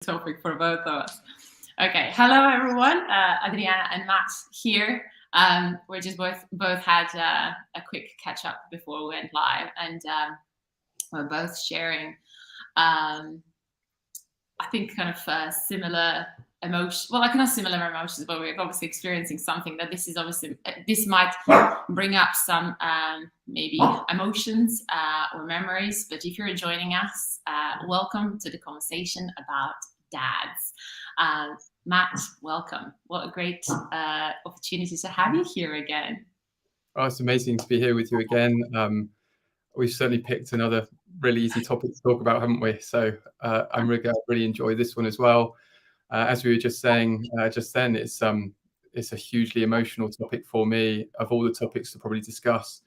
topic for both of us. Okay, hello everyone. Adriana and Matt here. We just both had a quick catch up before we went live, and we're both sharing, I think, kind of similar emotion. Well, like not similar emotions, but we're obviously experiencing something that this might bring up some maybe emotions or memories. But if you're joining us, welcome to the conversation about dads. Matt, welcome. What a great opportunity to have you here again. Oh, it's amazing to be here with you again. We've certainly picked another really easy topic to talk about, haven't we? So I really enjoy this one as well. As we were just saying just then, it's a hugely emotional topic for me. Of all the topics to probably discuss,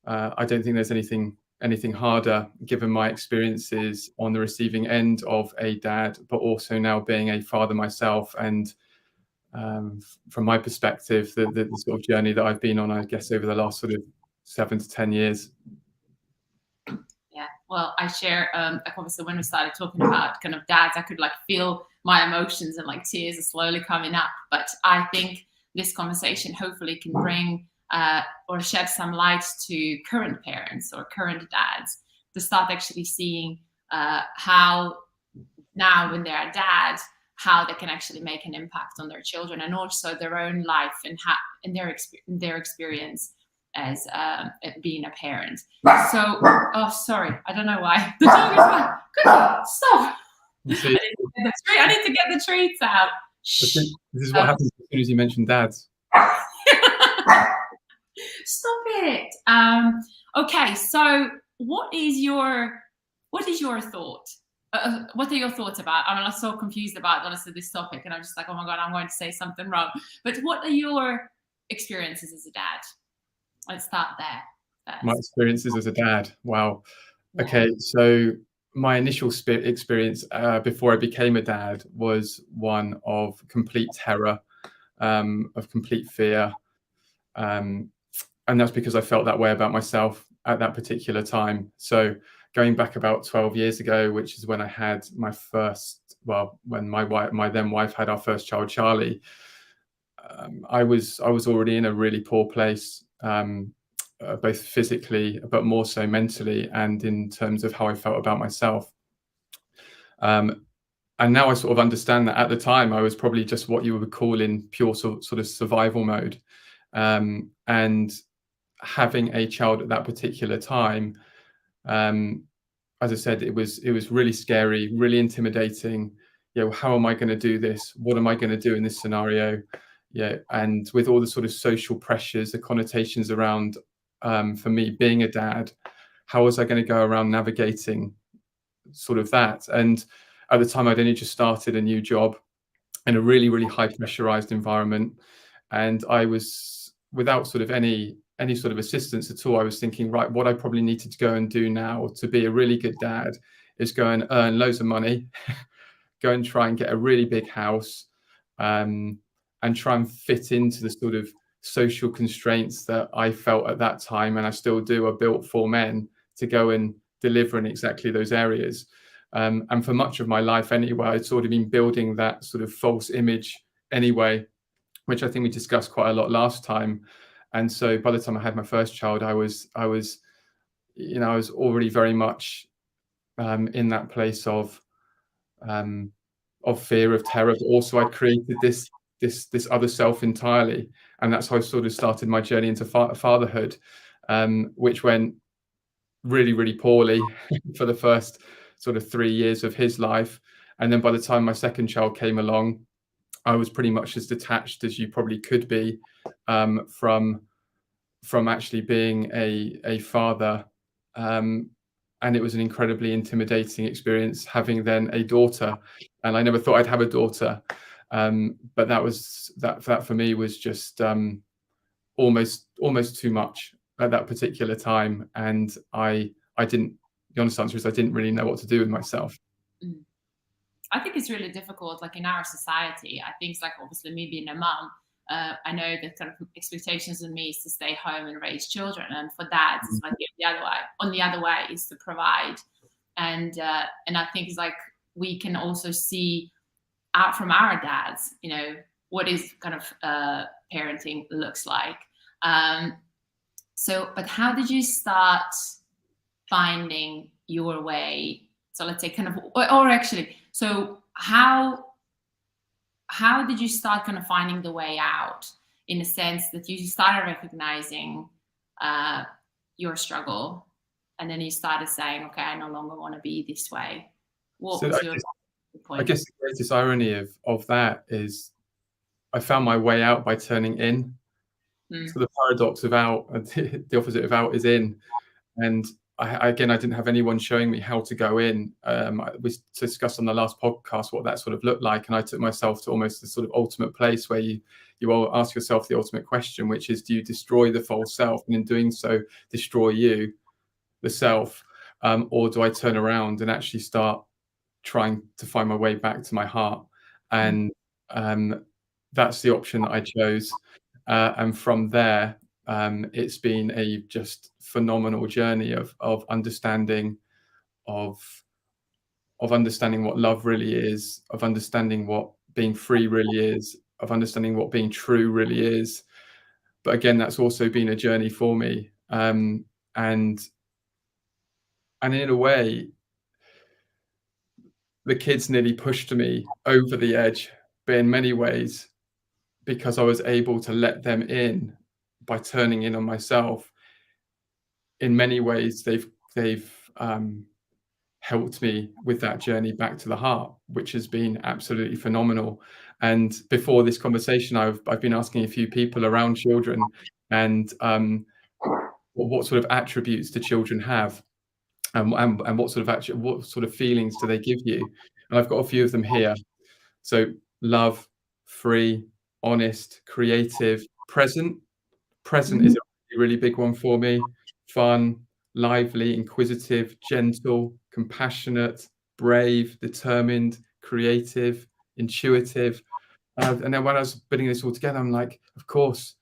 I don't think there's anything harder, given my experiences on the receiving end of a dad, but also now being a father myself. And from my perspective, the sort of journey that I've been on, I guess, over the last sort of 7 to 10 years. Yeah, well, I share, obviously when we started talking about kind of dads, I could like feel my emotions and like tears are slowly coming up. But I think this conversation hopefully can bring or shed some light to current parents or current dads to start actually seeing how now when they're dads, how they can actually make an impact on their children and also their own life and their experience as being a parent. So, oh, sorry, I don't know why. The dog is like, good, stop. I need to get the treats out. This is what happens as soon as you mention dads. Stop it. Okay, so what is your thought? What are your thoughts about? I'm so confused about honestly this topic, and I'm just like, oh my god, I'm going to say something wrong. But what are your experiences as a dad? Let's start there first. My experiences as a dad. Wow. Yeah. Okay, so my initial experience before I became a dad was one of complete terror, of complete fear. And that's because I felt that way about myself at that particular time. So going back about 12 years ago, which is when I had my first, when my then wife had our first child, Charlie, I was already in a really poor place, both physically, but more so mentally, and in terms of how I felt about myself. And now I sort of understand that at the time I was probably just what you would call in pure sort of survival mode. And having a child at that particular time, as I said, it was really scary, really intimidating. How am I going to do this? What am I going to do in this scenario? And with all the sort of social pressures, the connotations around, for me being a dad, how was I going to go around navigating sort of that? And at the time, I'd only just started a new job in a really, really high pressurized environment, and I was without sort of any sort of assistance at all. I was thinking, right, what I probably needed to go and do now to be a really good dad is go and earn loads of money, go and try and get a really big house, and try and fit into the sort of social constraints that I felt at that time, and I still do, are built for men to go and deliver in exactly those areas. And for much of my life anyway, I'd sort of been building that sort of false image anyway, which I think we discussed quite a lot last time. And so by the time I had my first child, I was already very much in that place of fear, of terror, but also I created this other self entirely. And that's how I sort of started my journey into fatherhood, which went really, really poorly for the first sort of 3 years of his life. And then by the time my second child came along, I was pretty much as detached as you probably could be from actually being a father. And it was an incredibly intimidating experience having then a daughter. And I never thought I'd have a daughter. But that for me was just almost too much at that particular time. And I didn't, the honest answer is I didn't really know what to do with myself. I think it's really difficult, like in our society. I think it's like, obviously me being a mom, I know the kind of expectations on me is to stay home and raise children, and for dads, it's like the other way. On the other way is to provide, and I think it's like we can also see out from our dads, what is kind of parenting looks like. But how did you start finding your way? So let's say kind of, or actually, so how did you start kind of finding the way out, in the sense that you started recognizing your struggle, and then you started saying, okay, I no longer want to be this way? What was your point? I guess the greatest irony of that is I found my way out by turning in. So the paradox of out, the opposite of out is in. And I didn't have anyone showing me how to go in. We discussed on the last podcast what that sort of looked like, and I took myself to almost the sort of ultimate place where you all ask yourself the ultimate question, which is, do you destroy the false self, and in doing so destroy you, the self, or do I turn around and actually start trying to find my way back to my heart? And that's the option that I chose, and from there, it's been a just phenomenal journey of understanding understanding what love really is, of understanding what being free really is, of understanding what being true really is. But again, that's also been a journey for me, and in a way, the kids nearly pushed me over the edge, but in many ways, because I was able to let them in by turning in on myself, in many ways they've helped me with that journey back to the heart, which has been absolutely phenomenal. And before this conversation, I've been asking a few people around children, and what sort of attributes do children have, and what sort of feelings do they give you? And I've got a few of them here. So love, free, honest, creative, present. Present is a really big one for me. Fun, lively, inquisitive, gentle, compassionate, brave, determined, creative, intuitive. And then when I was putting this all together, I'm like, of course.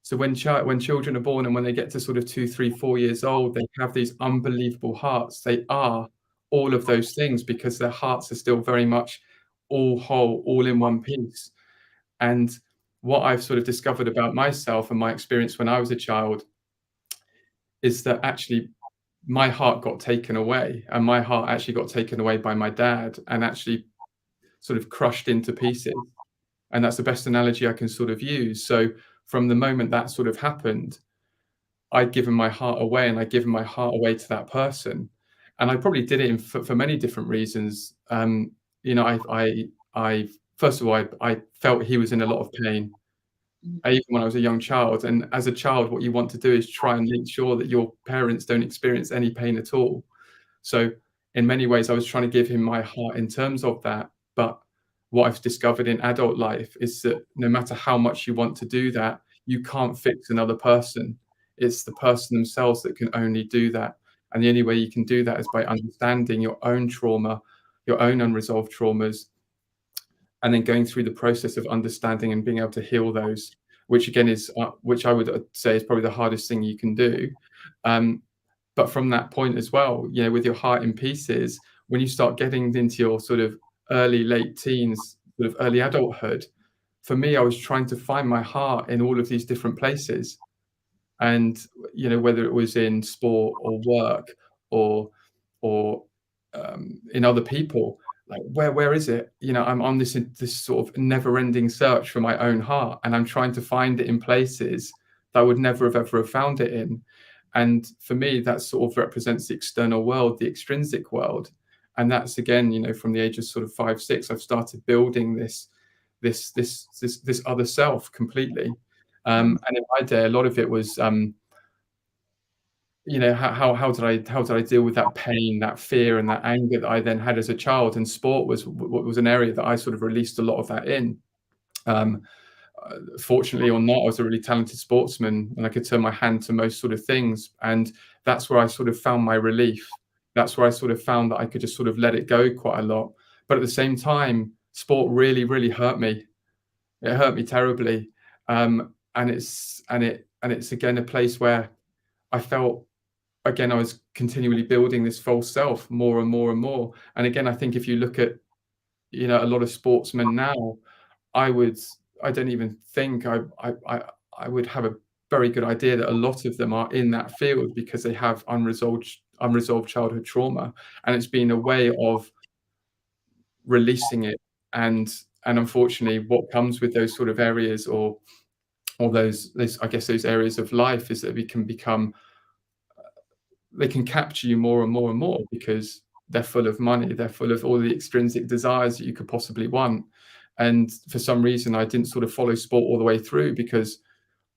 So when children are born, and when they get to sort of 2, 3, 4 years old, they have these unbelievable hearts. They are all of those things because their hearts are still very much all whole, all in one piece. And what I've sort of discovered about myself and my experience when I was a child is that actually my heart got taken away, and my heart actually got taken away by my dad and actually sort of crushed into pieces. And that's the best analogy I can sort of use. So from the moment that sort of happened, I'd given my heart away, and I'd given my heart away to that person. And I probably did it for many different reasons. I first of all, I felt he was in a lot of pain, even when I was a young child. And as a child, what you want to do is try and make sure that your parents don't experience any pain at all. So in many ways, I was trying to give him my heart in terms of that. But what I've discovered in adult life is that no matter how much you want to do that, you can't fix another person. It's the person themselves that can only do that. And the only way you can do that is by understanding your own trauma, your own unresolved traumas, and then going through the process of understanding and being able to heal those, which again is, which I would say is probably the hardest thing you can do. But from that point as well, with your heart in pieces, when you start getting into your sort of early, late teens, sort of early adulthood, for me, I was trying to find my heart in all of these different places. And, whether it was in sport or work or in other people, like where is it? I'm on this sort of never-ending search for my own heart, and I'm trying to find it in places that I would never have ever have found it in. And for me, that sort of represents the external world, the extrinsic world. And that's again, from the age of sort of 5, 6, I've started building this other self completely. And in my day, a lot of it was, how did I deal with that pain, that fear, and that anger that I then had as a child? And sport was an area that I sort of released a lot of that in. Fortunately or not, I was a really talented sportsman, and I could turn my hand to most sort of things. And that's where I sort of found my relief. That's where I sort of found that I could just sort of let it go quite a lot. But at the same time, sport really, really hurt me. It hurt me terribly. And it's again a place where I felt, again, I was continually building this false self more and more and more. And again, I think if you look at, a lot of sportsmen now, I don't even think I would have a very good idea that a lot of them are in that field because they have unresolved childhood trauma, and it's been a way of releasing it. And unfortunately, what comes with those sort of areas, or those I guess those areas of life, is that they can capture you more and more and more, because they're full of money, they're full of all the extrinsic desires that you could possibly want. And for some reason, I didn't sort of follow sport all the way through, because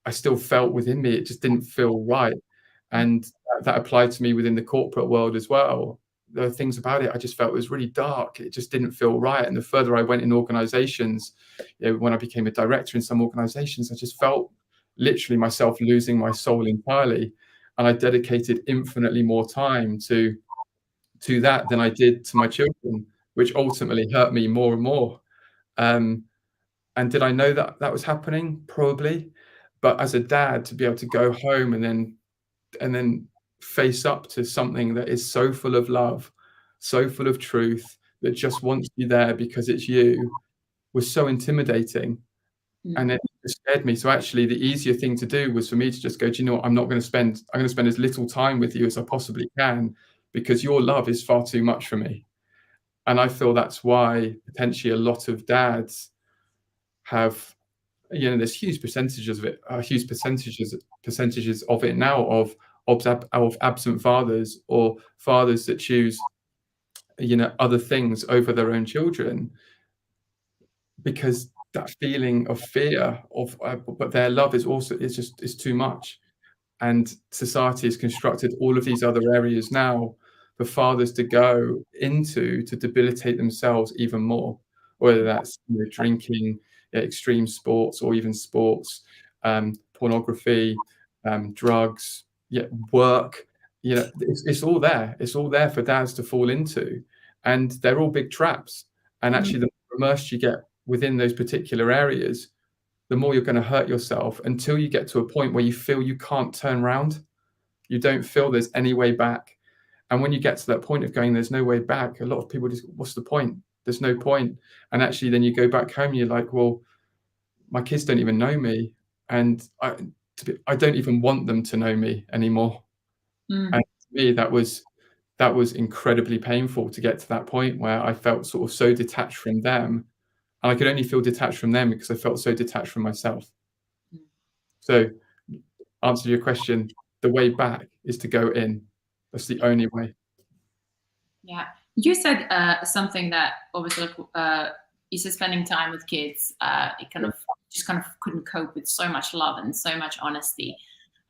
I still felt within me it just didn't feel right. And that applied to me within the corporate world as well. There are things about it I just felt it was really dark. It just didn't feel right. And the further I went in organizations, when I became a director in some organizations, I just felt literally myself losing my soul entirely. And I dedicated infinitely more time to that than I did to my children, which ultimately hurt me more and more. And did I know that that was happening? Probably. But as a dad, to be able to go home and then face up to something that is so full of love, so full of truth, that just wants you there because it's you, was so intimidating. And it just scared me. So actually, the easier thing to do was for me to just go, do you know what? I'm going to spend as little time with you as I possibly can, because your love is far too much for me. And I feel that's why potentially a lot of dads have, there's huge percentages of it now of absent fathers, or fathers that choose, other things over their own children, because that feeling of fear of, but their love is too much. And society has constructed all of these other areas now for fathers to go into to debilitate themselves even more, whether that's drinking, extreme sports, or even sports, pornography, drugs, work. It's all there. It's all there for dads to fall into, and they're all big traps. And actually, the more immersed you get within those particular areas, the more you're going to hurt yourself, until you get to a point where you feel you can't turn around. You don't feel there's any way back. And when you get to that point of going, there's no way back, a lot of people just, what's the point? There's no point. And actually, then you go back home, you're like, well, my kids don't even know me. And I don't even want them to know me anymore. And to me, that was incredibly painful to get to that point where I felt sort of so detached from them. And I could only feel detached from them because I felt so detached from myself. So, answer your question, the way back is to go in. That's the only way. Yeah. You said something that obviously, you said spending time with kids, it kind of couldn't cope with so much love and so much honesty.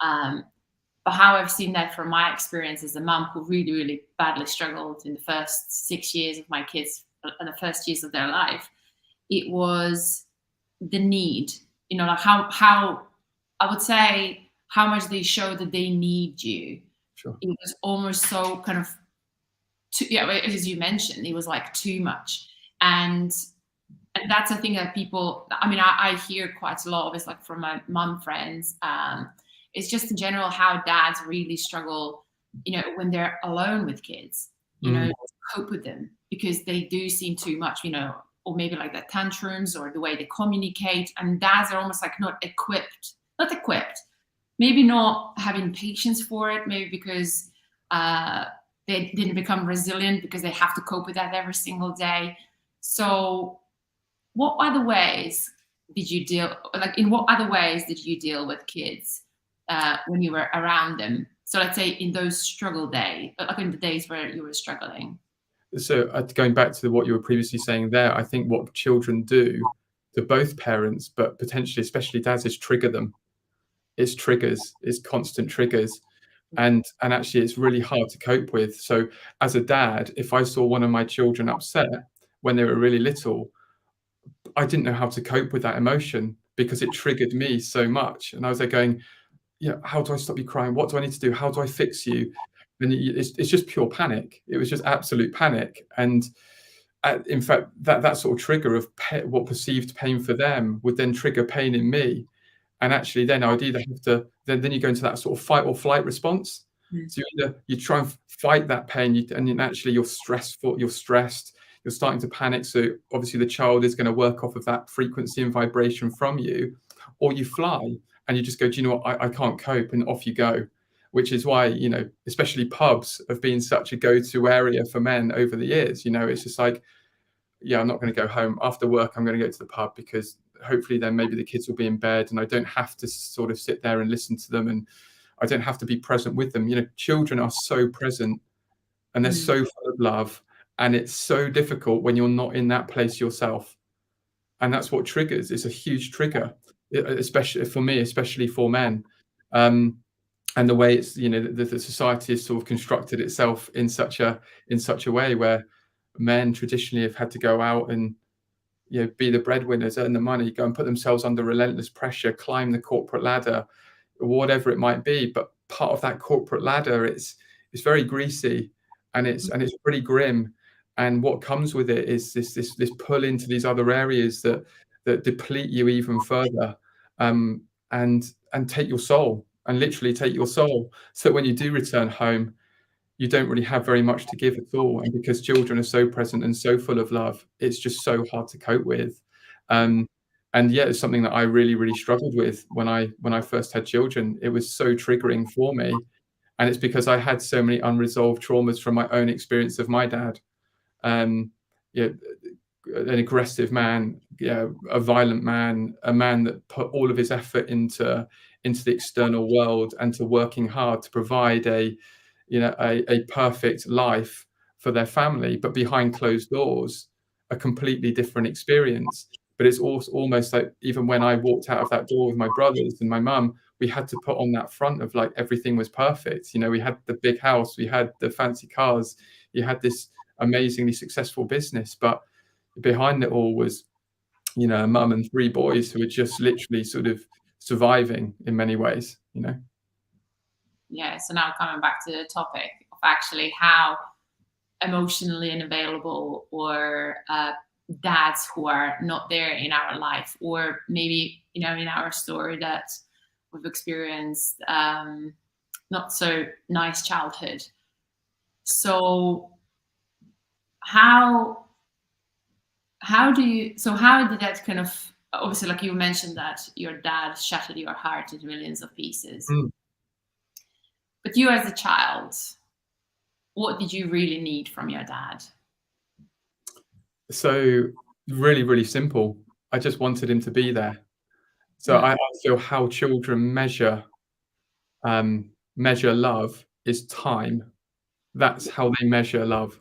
But how I've seen that from my experience as a mum who really, really badly struggled in the first 6 years of my kids, the first years of their life, it was the need, like how I would say how much they show that they need you. Sure. It was almost so kind of, as you mentioned, it was like too much. And that's a thing that people, I hear quite a lot of, it's like from my mum friends. It's just in general how dads really struggle, when they're alone with kids, to cope with them, because they do seem too much, or maybe like the tantrums or the way they communicate. And dads are almost like not equipped, maybe not having patience for it, maybe because they didn't become resilient because they have to cope with that every single day. So what other ways did you deal with kids when you were around them? So let's say in those struggle days, like in the days where you were struggling. So going back to what you were previously saying there, I think what children do to both parents, but potentially especially dads, is trigger them. It's triggers, it's constant triggers. And actually it's really hard to cope with. So as a dad, if I saw one of my children upset when they were really little, I didn't know how to cope with that emotion because it triggered me so much. And I was there going, how do I stop you crying? What do I need to do? How do I fix you? And it's just pure panic. It was just absolute panic. And in fact, that sort of trigger of what perceived pain for them would then trigger pain in me. And actually then I would either have to, then you go into that sort of fight or flight response. So you try and fight that pain, and then actually you're stressful, you're stressed, you're starting to panic. So obviously the child is going to work off of that frequency and vibration from you, or you fly and you just go, do you know what, I can't cope, and off you go. Which is why, especially pubs have been such a go-to area for men over the years. It's just like, yeah, I'm not going to go home after work. I'm going to go to the pub because hopefully then maybe the kids will be in bed and I don't have to sort of sit there and listen to them, and I don't have to be present with them. Children are so present and they're so full of love, and it's so difficult when you're not in that place yourself. And that's what triggers. It's a huge trigger, especially for me, especially for men. And the way it's, the society has sort of constructed itself in such a way where men traditionally have had to go out and be the breadwinners, earn the money, go and put themselves under relentless pressure, climb the corporate ladder, whatever it might be. But part of that corporate ladder, it's very greasy, and it's pretty grim. And what comes with it is this pull into these other areas that deplete you even further, and take your soul, and literally take your soul. So when you do return home, you don't really have very much to give at all. And because children are so present and so full of love, it's just so hard to cope with. And yeah, it's something that I really, really struggled with when I first had children. It was so triggering for me. And it's because I had so many unresolved traumas from my own experience of my dad. An aggressive man, a violent man, a man that put all of his effort into the external world and to working hard to provide a perfect life for their family, but behind closed doors, a completely different experience. But it's also almost like, even when I walked out of that door with my brothers and my mum, we had to put on that front of like everything was perfect. We had the big house, we had the fancy cars, you had this amazingly successful business, but behind it all was, a mum and 3 boys who were just literally sort of surviving in many ways. Yeah, so now coming back to the topic of actually how emotionally unavailable or dads who are not there in our life, or maybe in our story that we've experienced not so nice childhood. So how did that kind of, obviously, like you mentioned that your dad shattered your heart into millions of pieces. But you as a child, what did you really need from your dad? So really, really simple. I just wanted him to be there. So I feel how children measure love is time. That's how they measure love.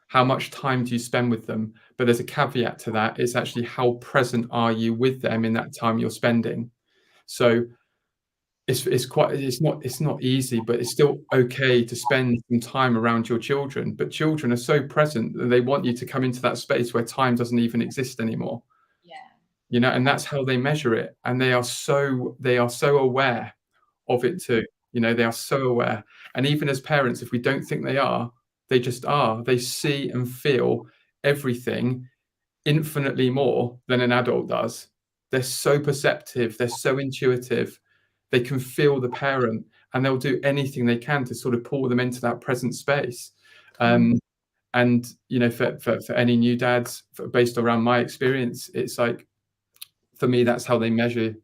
How much time do you spend with them? But there's a caveat to that. It's actually how present are you with them in that time you're spending. So it's not easy, but it's still okay to spend some time around your children. But children are so present that they want you to come into that space where time doesn't even exist anymore. And that's how they measure it. And they are so aware of it too. They are so aware. And even as parents, if we don't think they are, they just are. They see and feel everything infinitely more than an adult does. They're so perceptive. They're so intuitive. They can feel the parent, and they'll do anything they can to sort of pull them into that present space. And for any new dads, based around my experience, it's like, for me, that's how they measure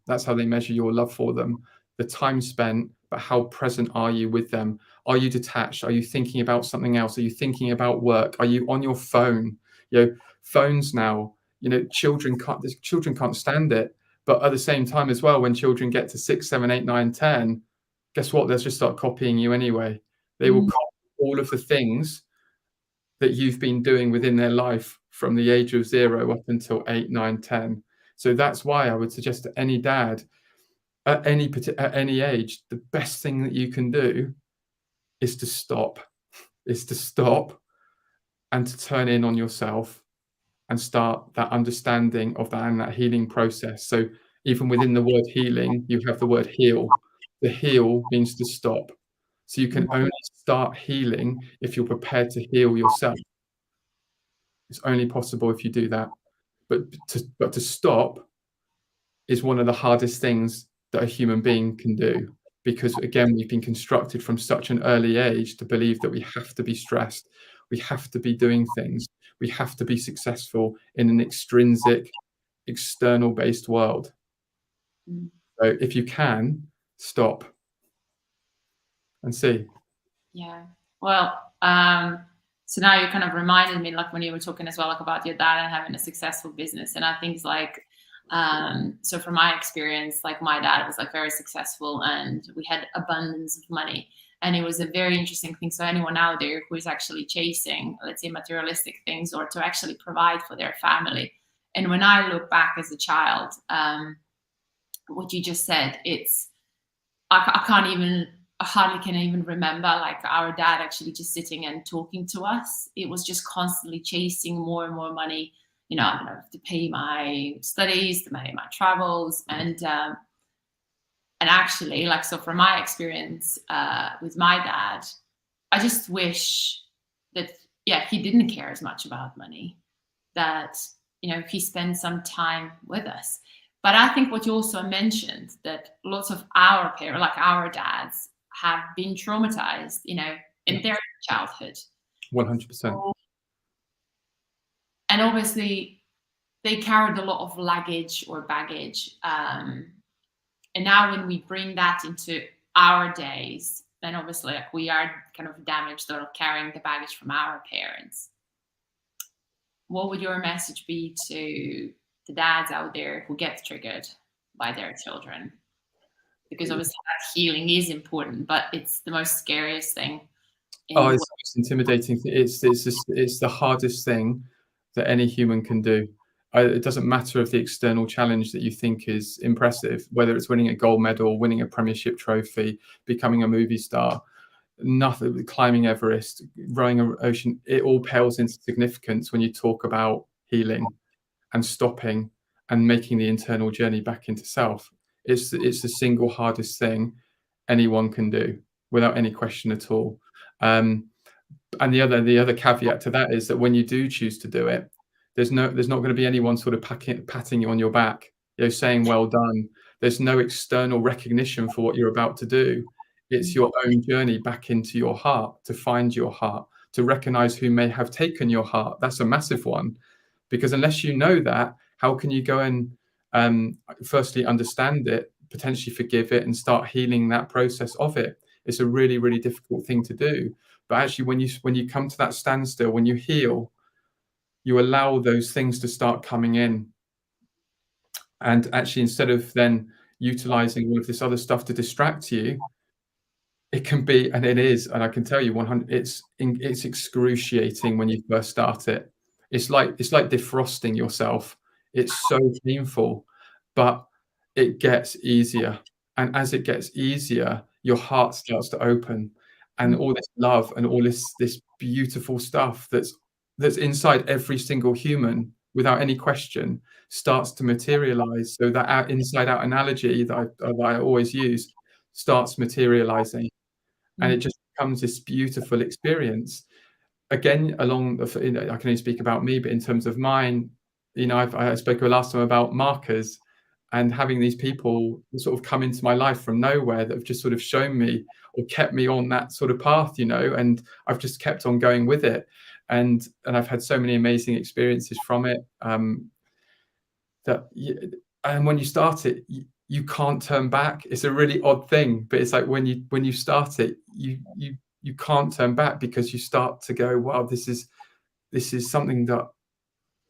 your love for them. The time spent, but how present are you with them? Are you detached? Are you thinking about something else? Are you thinking about work? Are you on your phone? Phones now, children can't stand it. But at the same time as well, when children get to 6, 7, 8, 9, 10, guess what? They'll just start copying you anyway. They will copy all of the things that you've been doing within their life from the age of 0 up until 8, 9, 10. So that's why I would suggest to any dad at any age, the best thing that you can do is to stop and to turn in on yourself and start that understanding of that and that healing process. So even within the word healing, you have the word heal. The heal means to stop. So you can only start healing if you're prepared to heal yourself. It's only possible if you do that. But to stop is one of the hardest things that a human being can do, because again, we've been constructed from such an early age to believe that we have to be stressed, we have to be doing things, we have to be successful in an extrinsic, external based world. So if you can, stop and see. Yeah. Well, so now you kind of reminded me, like when you were talking as well, like about your dad and having a successful business. And I think it's like, so from my experience, like my dad was like very successful and we had abundance of money. And it was a very interesting thing. So anyone out there who is actually chasing, let's say, materialistic things or to actually provide for their family. And when I look back as a child, what you just said, it's, I can't even, I hardly can even remember like our dad actually just sitting and talking to us. It was just constantly chasing more and more money, you know, I don't know, to pay my studies, to pay my travels. And actually, like, so from my experience with my dad, I just wish that, yeah, he didn't care as much about money, that, you know, he spent some time with us. But I think what you also mentioned, that lots of our parents, like our dads, have been traumatized, you know, in their childhood. 100%. And obviously, they carried a lot of luggage or baggage. And now when we bring that into our days, then obviously like we are kind of damaged or carrying the baggage from our parents. What would your message be to the dads out there who get triggered by their children? Because obviously that healing is important, but it's the most scariest thing. Oh, it's the most intimidating thing. It's the hardest thing that any human can do. It doesn't matter if the external challenge that you think is impressive, whether it's winning a gold medal, winning a premiership trophy, becoming a movie star, nothing, climbing Everest, rowing an ocean, it all pales into significance when you talk about healing and stopping and making the internal journey back into self. It's the single hardest thing anyone can do without any question at all. And the other caveat to that is that when you do choose to do it, there's not going to be anyone sort of patting you on your back, you know, saying well done. There's no external recognition for what you're about to do. It's your own journey back into your heart, to find your heart, to recognize who may have taken your heart. That's a massive one, because unless you know that, how can you go and firstly understand it, potentially forgive it, and start healing that process of it? It's a really, really difficult thing to do. But actually, when you come to that standstill, when you heal, you allow those things to start coming in. And actually, instead of then utilizing all of this other stuff to distract you, it can be, and it is, and I can tell you 100, it's excruciating when you first start it. It's like defrosting yourself. It's so painful, but it gets easier. And as it gets easier, your heart starts to open, and all this love and all this beautiful stuff that's inside every single human, without any question, starts to materialize. So that inside out analogy that I always use starts materializing, and it just becomes this beautiful experience. Again, along the, you know, I can only speak about me, but in terms of mine, you know, I spoke last time about markers, and having these people sort of come into my life from nowhere that have just sort of shown me or kept me on that sort of path, you know, and I've just kept on going with it. And I've had so many amazing experiences from it. And when you start it, you can't turn back. It's a really odd thing, but it's like when you start it, you can't turn back, because you start to go, wow, this is something that,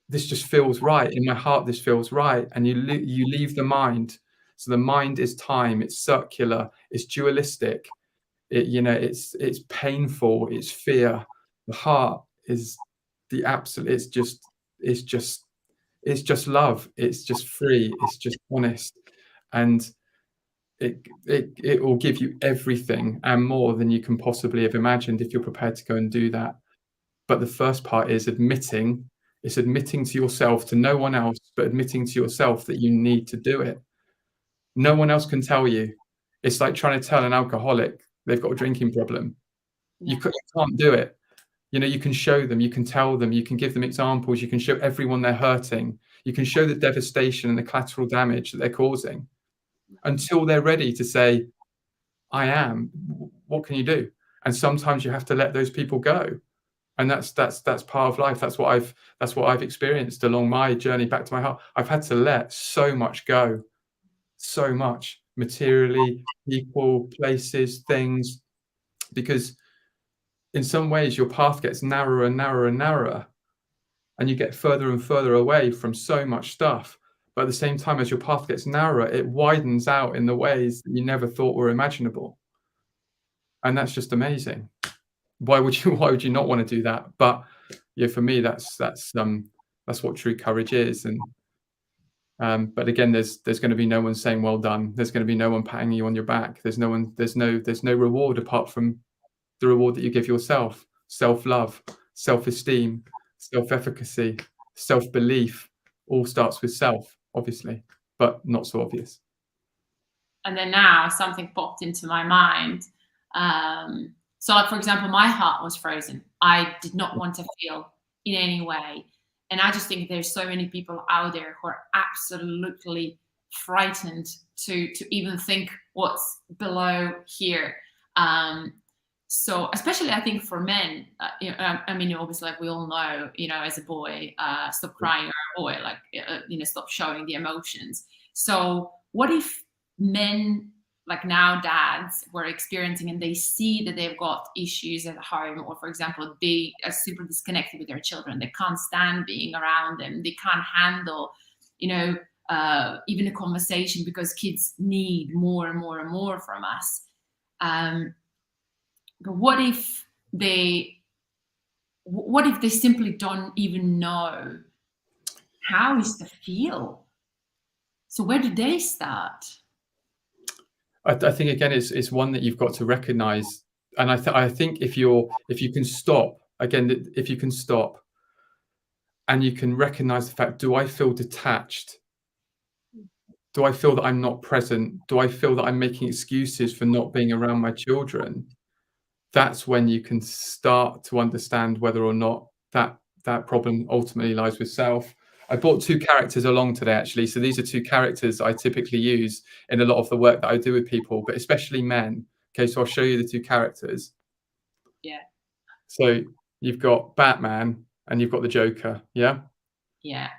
this just feels right in my heart. This feels right. And you leave the mind. So the mind is time. It's circular. It's dualistic. You know, it's painful. It's fear. The heart is the absolute. It's just love. It's just free. It's just honest, and it will give you everything and more than you can possibly have imagined if you're prepared to go and do that. But the first part is admitting. It's admitting to yourself, to no one else, but admitting to yourself that you need to do it. No one else can tell you. It's like trying to tell an alcoholic they've got a drinking problem. You can't do it. You know, you can show them, you can tell them, you can give them examples, you can show everyone they're hurting, you can show the devastation and the collateral damage that they're causing, until they're ready to say, I am. What can you do? And sometimes you have to let those people go. And that's part of life. That's what I've experienced along my journey back to my heart. I've had to let so much go, so much materially, people, places, things, because in some ways your path gets narrower and narrower and narrower, and you get further and further away from so much stuff. But at the same time, as your path gets narrower, it widens out in the ways that you never thought were imaginable. And that's just amazing. Why would you not want to do that? But yeah, for me, that's what true courage is. And but again, there's going to be no one saying well done. There's going to be no one patting you on your back. There's no reward apart from the reward that you give yourself: self-love, self-esteem, self-efficacy, self-belief. All starts with self, obviously, but not so obvious. And then now something popped into my mind. So, like, for example, my heart was frozen. I did not want to feel in any way. And I just think there's so many people out there who are absolutely frightened to even think what's below here. So especially I think for men, I mean, obviously, like we all know, as a boy, stop crying, or a boy, like, stop showing the emotions. So what if men, like now dads, were experiencing and they see that they've got issues at home, or for example, they are super disconnected with their children. They can't stand being around them. They can't handle, even a conversation, because kids need more and more and more from us. But what if they simply don't even know how is to feel? So where do they start? I think again, it's one that you've got to recognize, and I think if you can stop again, if you can stop, and you can recognize the fact: do I feel detached? Do I feel that I'm not present? Do I feel that I'm making excuses for not being around my children? That's when you can start to understand whether or not that problem ultimately lies with self. I brought two characters along today, actually. So these are two characters I typically use in a lot of the work that I do with people, but especially men. Okay, so I'll show you the two characters. Yeah. So you've got Batman and you've got the Joker. Yeah. Yeah.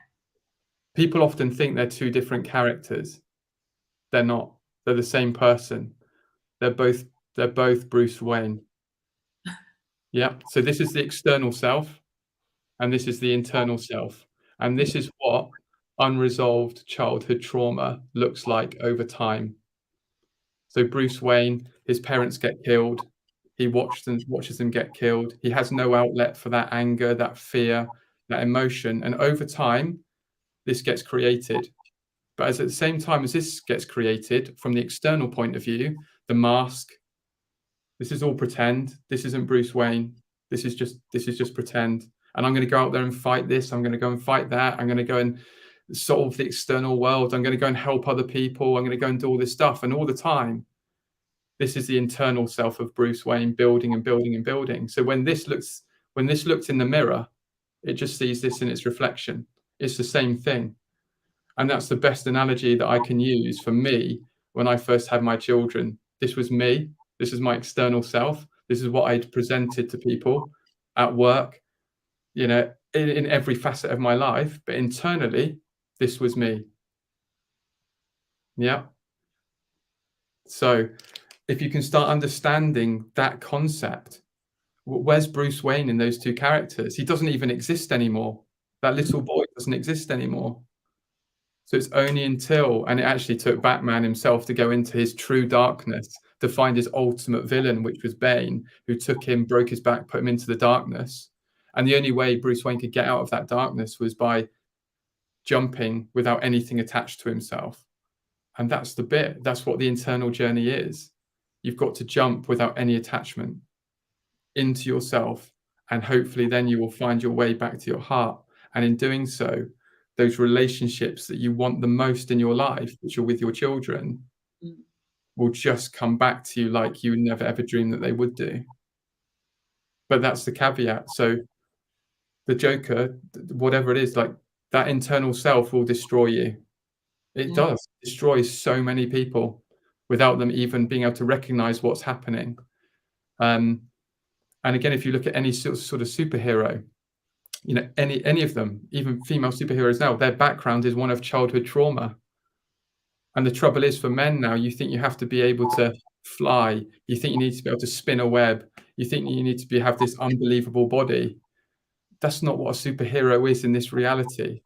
People often think they're two different characters. They're not. They're the same person. They're both Bruce Wayne. Yeah. So this is the external self, and this is the internal self. And this is what unresolved childhood trauma looks like over time. So Bruce Wayne, his parents get killed. He watches them get killed. He has no outlet for that anger, that fear, that emotion. And over time, this gets created. But at the same time as this gets created, from the external point of view, the mask, this is all pretend. This isn't Bruce Wayne. This is just pretend. And I'm going to go out there and fight this. I'm going to go and fight that. I'm going to go and solve the external world. I'm going to go and help other people. I'm going to go and do all this stuff. And all the time, this is the internal self of Bruce Wayne building and building and building. So when this looks in the mirror, it just sees this in its reflection. It's the same thing. And that's the best analogy that I can use for me when I first had my children. This was me. This is my external self. This is what I'd presented to people at work, in every facet of my life. But internally, this was me. Yeah. So if you can start understanding that concept, where's Bruce Wayne in those two characters? He doesn't even exist anymore. That little boy doesn't exist anymore. So it's only until, and it actually took Batman himself to go into his true darkness to find his ultimate villain, which was Bane, who took him, broke his back, put him into the darkness. And the only way Bruce Wayne could get out of that darkness was by jumping without anything attached to himself. And that's the bit. That's what the internal journey is. You've got to jump without any attachment into yourself. And hopefully then you will find your way back to your heart. And in doing so, those relationships that you want the most in your life, which are with your children, will just come back to you like you never ever dreamed that they would do. But that's the caveat. So the Joker, whatever it is, like that internal self will destroy you. It does. It destroys so many people. without them even being able to recognize what's happening. And again, if you look at any sort of superhero, you know, any of them, even female superheroes now, their background is one of childhood trauma. And the trouble is, for men now, you think you have to be able to fly, you think you need to be able to spin a web, you think you need to have this unbelievable body. That's not what a superhero is in this reality.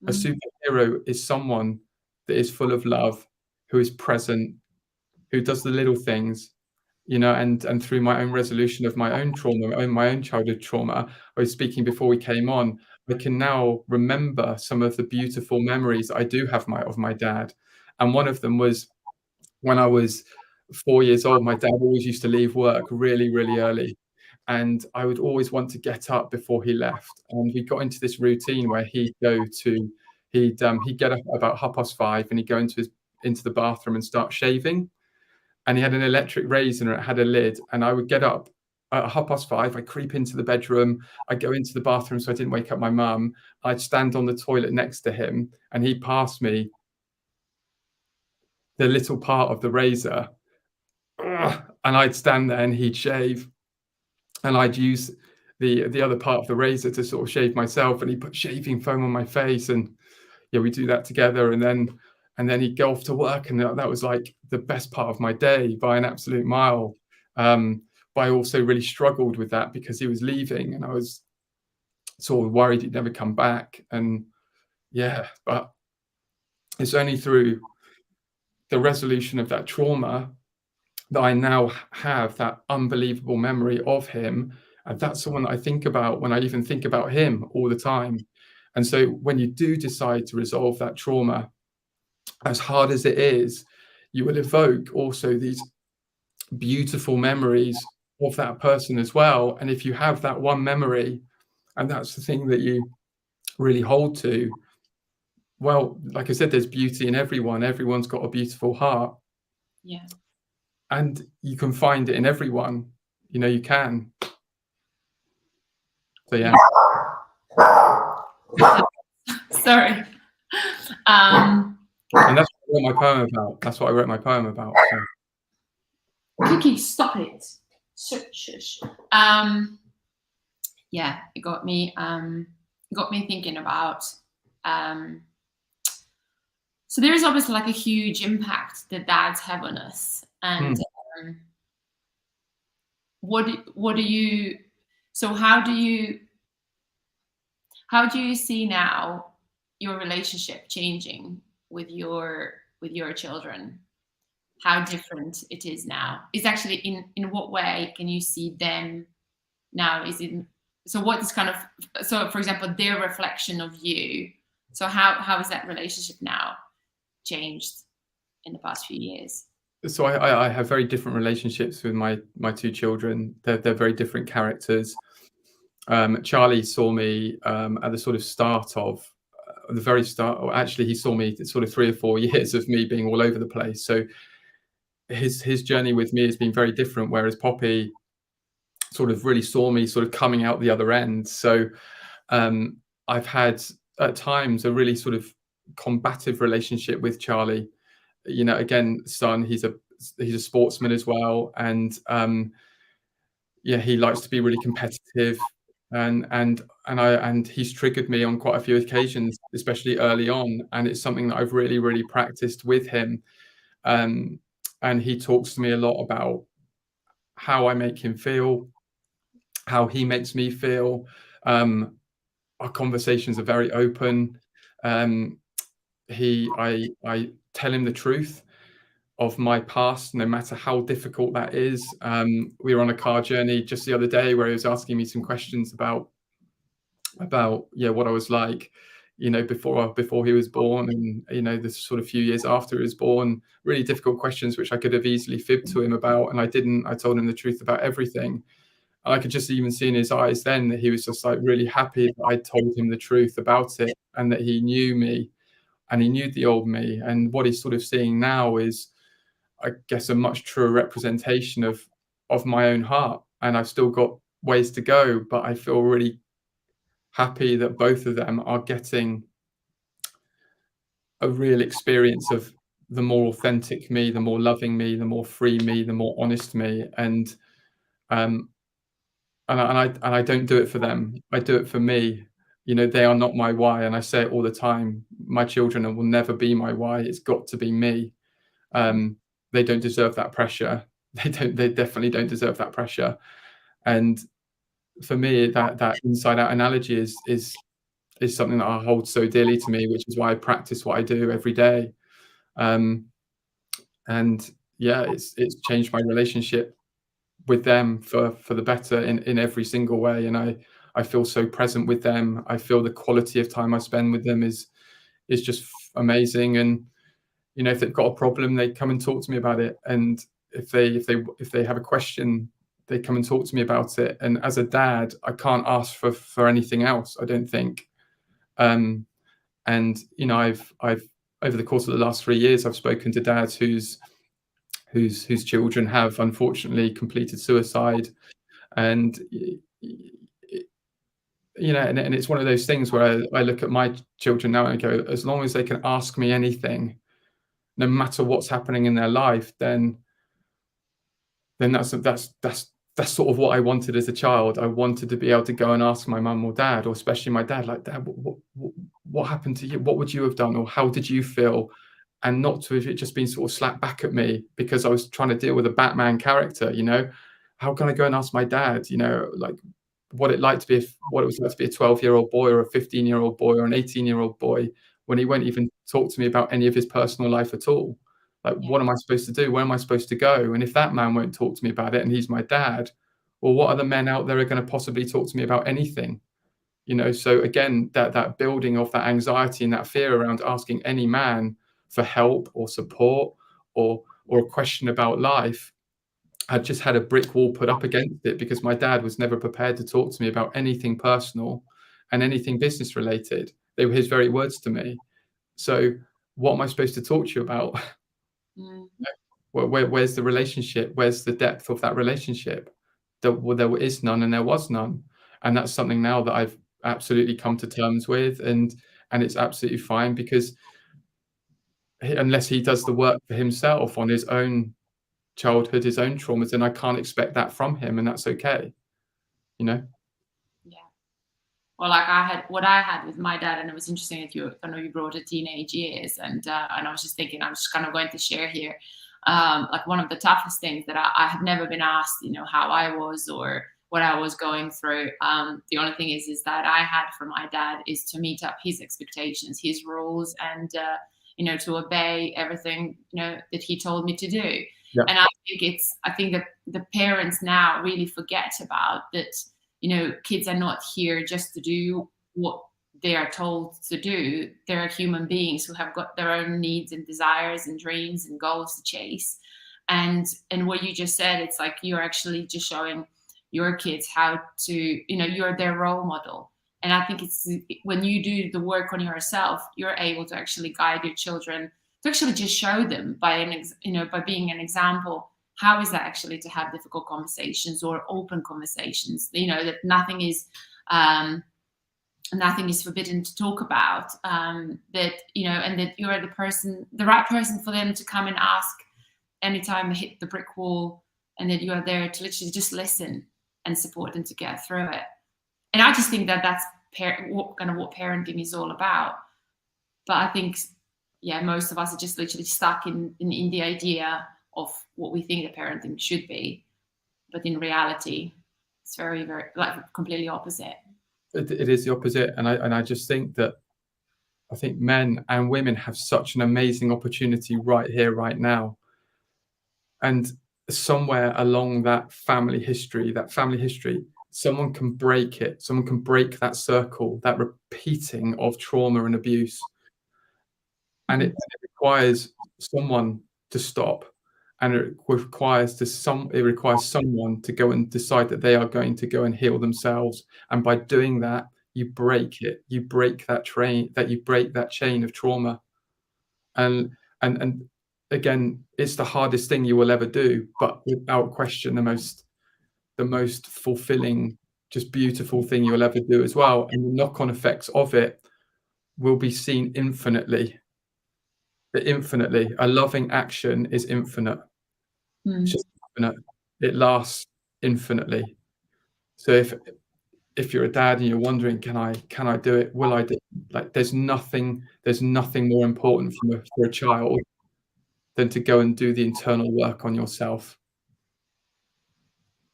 A superhero is someone that is full of love, who is present, who does the little things, you know. And through my own resolution of my own trauma, my own childhood trauma, I was speaking before we came on, I can now remember some of the beautiful memories I do have of my dad. And one of them was when I was 4 years old. My dad always used to leave work really, really early, and I would always want to get up before he left. And we got into this routine where he'd get up about 5:30, and he'd go into the bathroom and start shaving. And he had an electric razor and it had a lid. And I would get up at 5:30, I'd creep into the bedroom, I'd go into the bathroom so I didn't wake up my mum. I'd stand on the toilet next to him, and he'd pass me the little part of the razor, and I'd stand there and he'd shave, and I'd use the other part of the razor to sort of shave myself, and he'd put shaving foam on my face, and yeah, we do that together. And then he'd go off to work, and that was like the best part of my day by an absolute mile. But I also really struggled with that because he was leaving, and I was sort of worried he'd never come back. And yeah, but it's only through the resolution of that trauma that I now have that unbelievable memory of him. And that's the one that I think about when I even think about him all the time. And so when you do decide to resolve that trauma, as hard as it is, you will evoke also these beautiful memories of that person as well. And if you have that one memory, and that's the thing that you really hold to, well, like I said, there's beauty in everyone. Everyone's got a beautiful heart. Yeah. And you can find it in everyone. You know, you can. So yeah. Sorry. And that's what I wrote my poem about. That's what I wrote my poem about. So. Kiki, stop it. Shush. Yeah, it got me thinking about. So there is obviously like a huge impact that dads have on us, and what do you? So how do you see now your relationship changing with your children? How different it is now? Is actually in what way can you see them now? Is it so? What is kind of so? For example, their reflection of you. So how is that relationship now changed in the past few years? So I have very different relationships with my two children. They're very different characters. Charlie saw me at the sort of start of the very start, or actually he saw me sort of 3 or 4 years of me being all over the place. So his journey with me has been very different, whereas Poppy sort of really saw me sort of coming out the other end. So I've had at times a really sort of combative relationship with Charlie. You know, again, son, he's a sportsman as well, and yeah, he likes to be really competitive, and he's triggered me on quite a few occasions, especially early on, and it's something that I've really practiced with him. And he talks to me a lot about how I make him feel, how he makes me feel. Our conversations are very open. I tell him the truth of my past, no matter how difficult that is. We were on a car journey just the other day where he was asking me some questions about what I was like, you know, before he was born, and you know, the sort of few years after he was born. Really difficult questions which I could have easily fibbed to him about, and I didn't. I told him the truth about everything. And I could just even see in his eyes then that he was just like really happy that I told him the truth about it, and that he knew me, and he knew the old me. And what he's sort of seeing now is, I guess, a much truer representation of my own heart. And I've still got ways to go, but I feel really happy that both of them are getting a real experience of the more authentic me, the more loving me, the more free me, the more honest me. Um, and I don't do it for them. I do it for me. You know, they are not my why, and I say it all the time. My children will never be my why. It's got to be me. They don't deserve that pressure. They definitely don't deserve that pressure. And for me, that inside out analogy is something that I hold so dearly to me, which is why I practice what I do every day. And yeah, it's changed my relationship with them for the better in every single way. And I feel so present with them. I feel the quality of time I spend with them is just amazing. And you know, if they've got a problem, they come and talk to me about it. And if they have a question, they come and talk to me about it. And as a dad, I can't ask for anything else, I don't think. And you know, I've over the course of the last 3 years, I've spoken to dads whose children have unfortunately completed suicide. And you know, and it's one of those things where I look at my children now and I go, as long as they can ask me anything, no matter what's happening in their life, then that's sort of what I wanted as a child. I wanted to be able to go and ask my mum or dad, or especially my dad, like, Dad, what happened to you? What would you have done? Or how did you feel? And not to have it just been sort of slapped back at me because I was trying to deal with a Batman character, you know? How can I go and ask my dad, you know, like what it was like to be a 12-year-old boy or a 15-year-old boy or an 18-year-old boy when he won't even talk to me about any of his personal life at all? Like, what am I supposed to do? Where am I supposed to go? And if that man won't talk to me about it and he's my dad, well, what other men out there are going to possibly talk to me about anything? You know, so again, that building of that anxiety and that fear around asking any man for help or support or a question about life, I just had a brick wall put up against it because my dad was never prepared to talk to me about anything personal and anything business related. They were his very words to me. So what am I supposed to talk to you about? Where's the relationship? Where's the depth of that relationship? There is none and there was none. And that's something now that I've absolutely come to terms with, and it's absolutely fine, because unless he does the work for himself on his own childhood, his own traumas, then I can't expect that from him, and that's okay, you know? Yeah. Well, like what I had with my dad, and it was interesting that I know you brought the teenage years, and I was just thinking, I'm just kind of going to share here, like one of the toughest things that I have never been asked, you know, how I was or what I was going through. The only thing is that I had from my dad is to meet up his expectations, his rules, and you know, to obey everything, you know, that he told me to do. Yeah. And I think that the parents now really forget about that. You know, kids are not here just to do what they are told to do. They're human beings who have got their own needs and desires and dreams and goals to chase. And what you just said, it's like you're actually just showing your kids how to, you know, you're their role model. And I think it's when you do the work on yourself, you're able to actually guide your children to actually just show them by by being an example. How is that actually to have difficult conversations or open conversations? You know, that nothing is forbidden to talk about. That, you know, and that you're the right person for them to come and ask anytime they hit the brick wall, and that you are there to literally just listen and support them to get through it. And I just think that that's what parenting is all about. But I think, yeah, most of us are just literally stuck in the idea of what we think the parenting should be, but in reality, it's very, very like completely opposite. It is the opposite, and I just think that I think men and women have such an amazing opportunity right here, right now, and somewhere along that family history, someone can break it. Someone can break that circle, that repeating of trauma and abuse, and it requires someone to stop. And it requires someone to go and decide that they are going to go and heal themselves. And by doing that, you break it. You break that chain of trauma. And again, it's the hardest thing you will ever do, but without question, the most fulfilling, just beautiful thing you'll ever do as well. And the knock-on effects of it will be seen infinitely infinitely. A loving action is infinite. It's just infinite. It lasts infinitely. So if you're a dad and you're wondering, can I do it? Will I do it? Like, there's nothing more important for a child than to go and do the internal work on yourself.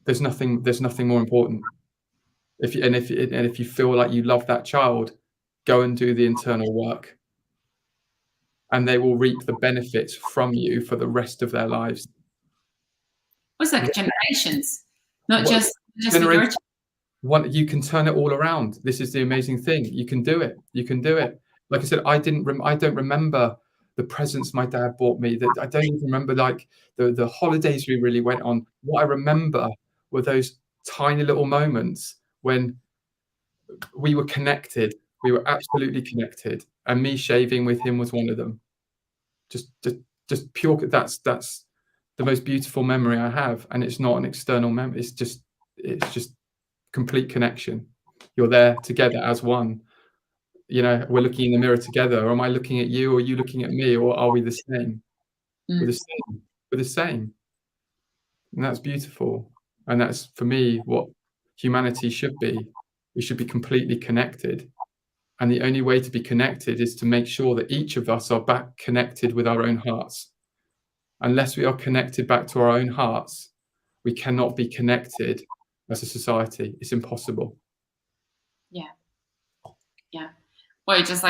There's nothing more important. If you feel like you love that child, go and do the internal work, and they will reap the benefits from you for the rest of their lives. It's like generations, not What- just with your child. You can turn it all around. This is the amazing thing. You can do it. Like I said, I don't remember the presents my dad bought me. That I don't even remember, like, the holidays we really went on. What I remember were those tiny little moments when we were connected. We were absolutely connected, and me shaving with him was one of them. Just pure. That's the most beautiful memory I have, and it's not an external memory. It's just complete connection. You're there together as one. You know, we're looking in the mirror together. Or am I looking at you, or are you looking at me, or are we the same? We're the same. We're the same. And that's beautiful. And that's, for me, what humanity should be. We should be completely connected. And the only way to be connected is to make sure that each of us are back connected with our own hearts. Unless we are connected back to our own hearts, we cannot be connected as a society. It's impossible. Yeah. Well, you just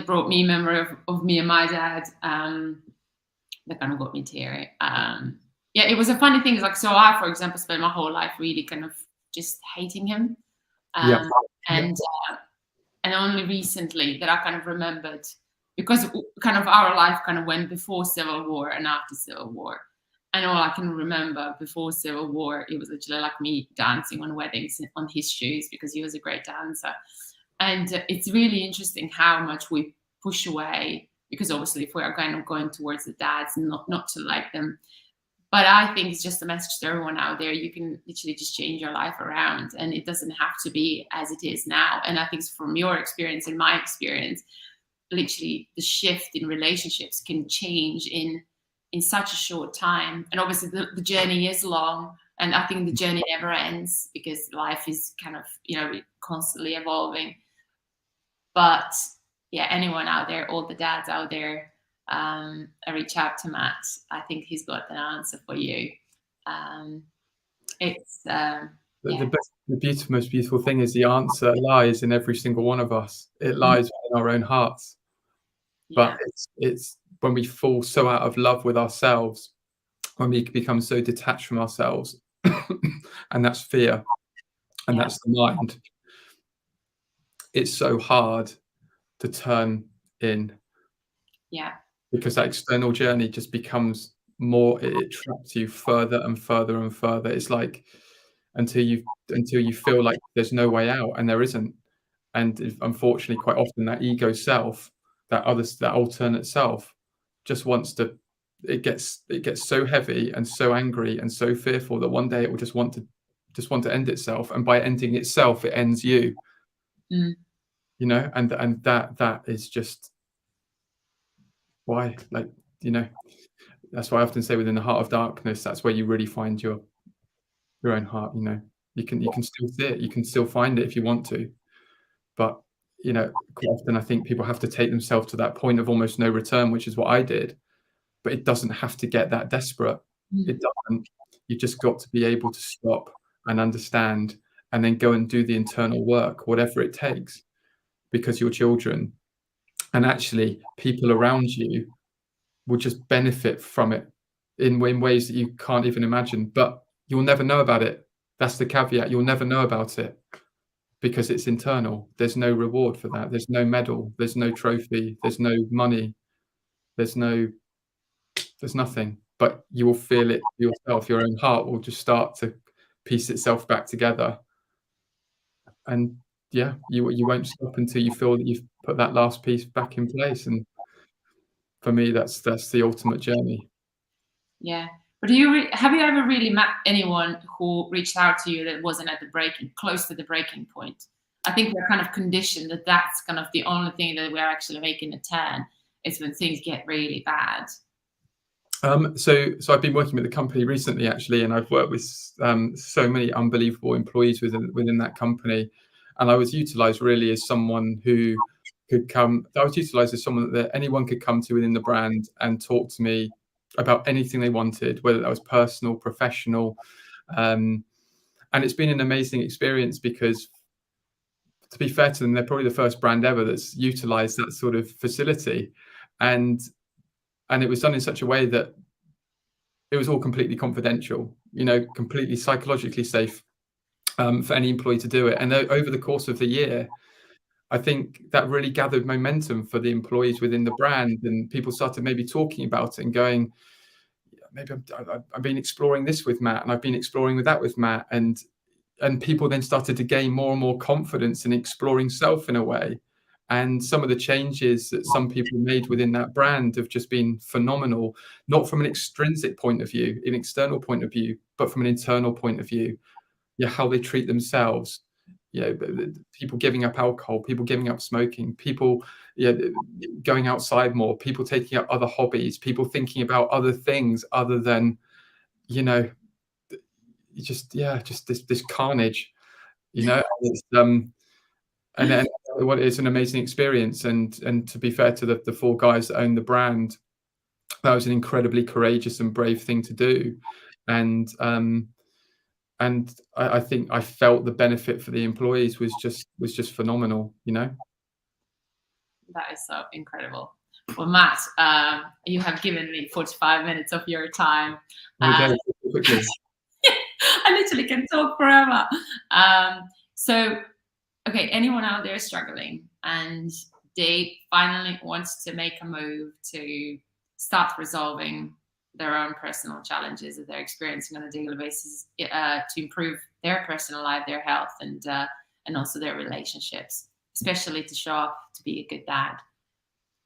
brought me memory of me and my dad. That kind of got me teary. Yeah, it was a funny thing. Like, so I, for example, spent my whole life really kind of just hating him. And only recently that I kind of remembered, because kind of our life kind of went before Civil War and after Civil War. And all I can remember before Civil War, it was literally like me dancing on weddings on his shoes, because he was a great dancer. And it's really interesting how much we push away, because obviously if we are kind of going towards the dads, not to like them. But I think it's just a message to everyone out there. You can literally just change your life around, and it doesn't have to be as it is now. And I think from your experience and my experience, literally the shift in relationships can change in such a short time. And obviously the journey is long, and I think the journey never ends, because life is kind of, constantly evolving. But yeah, anyone out there, all the dads out there, reach out to Matt. I think he's got an answer for you. The most beautiful thing is the answer lies in every single one of us. It lies in our own hearts. But it's when we fall so out of love with ourselves, when we become so detached from ourselves, and that's fear, and that's the mind. It's so hard to turn in. Because that external journey just becomes more, it traps you further and further and further. It's like until you feel like there's no way out, and there isn't. And unfortunately, quite often that ego self, that alternate self, just wants to. It gets so heavy and so angry and so fearful that one day it will just want to end itself, and by ending itself, it ends you. And that is just why, that's why I often say, within the heart of darkness, that's where you really find your own heart. You can still see it, you can still find it if you want to, but quite often I think people have to take themselves to that point of almost no return, which is what I did. But it doesn't have to get that desperate. It doesn't. You just got to be able to stop and understand, and then go and do the internal work, whatever it takes, because your children, and actually people around you, will just benefit from it in ways that you can't even imagine. But you'll never know about it. That's the caveat. You'll never know about it, because it's internal. There's no reward for that. There's no medal. There's no trophy. There's no money. There's nothing. But you will feel it yourself. Your own heart will just start to piece itself back together. And you won't stop until you feel that you've put that last piece back in place. And for me, that's the ultimate journey. Yeah. But have you ever really met anyone who reached out to you that wasn't at close to the breaking point? I think we're kind of conditioned that that's kind of the only thing that we're actually making a turn. It's when things get really bad. So I've been working with the company recently, actually, and I've worked with so many unbelievable employees within that company, and I was utilised really as someone who could come. I was utilised as someone that anyone could come to within the brand and talk to me about anything they wanted, whether that was personal, professional, and it's been an amazing experience because, to be fair to them, they're probably the first brand ever that's utilised that sort of facility, and it was done in such a way that it was all completely confidential, completely psychologically safe for any employee to do it. And over the course of the year, I think that really gathered momentum for the employees within the brand, and people started maybe talking about it and going, maybe I've been exploring this with Matt, and I've been exploring with that with Matt, and people then started to gain more and more confidence in exploring self in a way. And some of the changes that some people made within that brand have just been phenomenal, not from an extrinsic point of view, an external point of view, but from an internal point of view. Yeah, how they treat themselves. People giving up alcohol, people giving up smoking, people going outside more, people taking up other hobbies, people thinking about other things other than, just this carnage. It's and then what is an amazing experience. And to be fair to the four guys that own the brand, that was an incredibly courageous and brave thing to do. And I think I felt the benefit for the employees was just phenomenal. That is so incredible. Well, Matt, you have given me 45 minutes of your time. Quickly. I literally can talk forever. So, okay, anyone out there struggling and they finally want to make a move to start resolving their own personal challenges that they're experiencing on a daily basis to improve their personal life, their health, and also their relationships, especially to show up to be a good dad,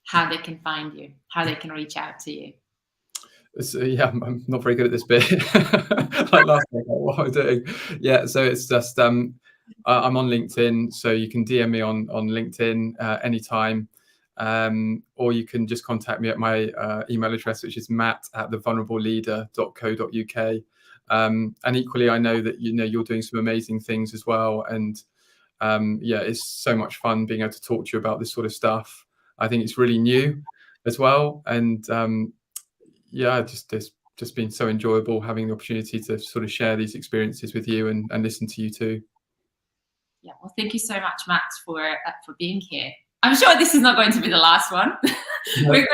how they can find you, how they can reach out to you. So, I'm not very good at this bit. Like last week, what am I doing? Yeah, so it's just I'm on LinkedIn, so you can DM me on LinkedIn anytime, or you can just contact me at my email address, which is matt@thevulnerableleader.co.uk. And equally, I know that you're doing some amazing things as well, and it's so much fun being able to talk to you about this sort of stuff. I think it's really new as well, and it's just been so enjoyable having the opportunity to sort of share these experiences with you and listen to you too. Yeah, well, thank you so much, Matt, for being here. I'm sure this is not going to be the last one. No. We're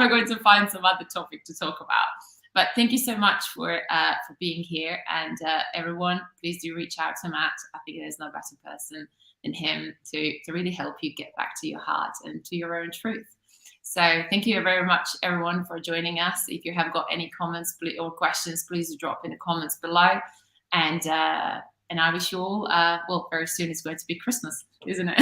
going to find some other topic to talk about. But thank you so much for being here. And everyone, please do reach out to Matt. I think there's no better person than him to really help you get back to your heart and to your own truth. So thank you very much, everyone, for joining us. If you have got any comments or questions, please drop in the comments below. And I wish you all, very soon it's going to be Christmas, isn't it?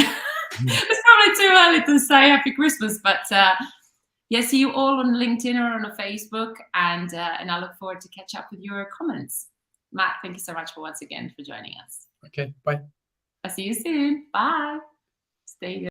It's probably too early to say Happy Christmas, but see you all on LinkedIn or on Facebook, and I look forward to catch up with your comments. Matt, thank you so much once again for joining us. Okay, bye. I'll see you soon. Bye. Stay good.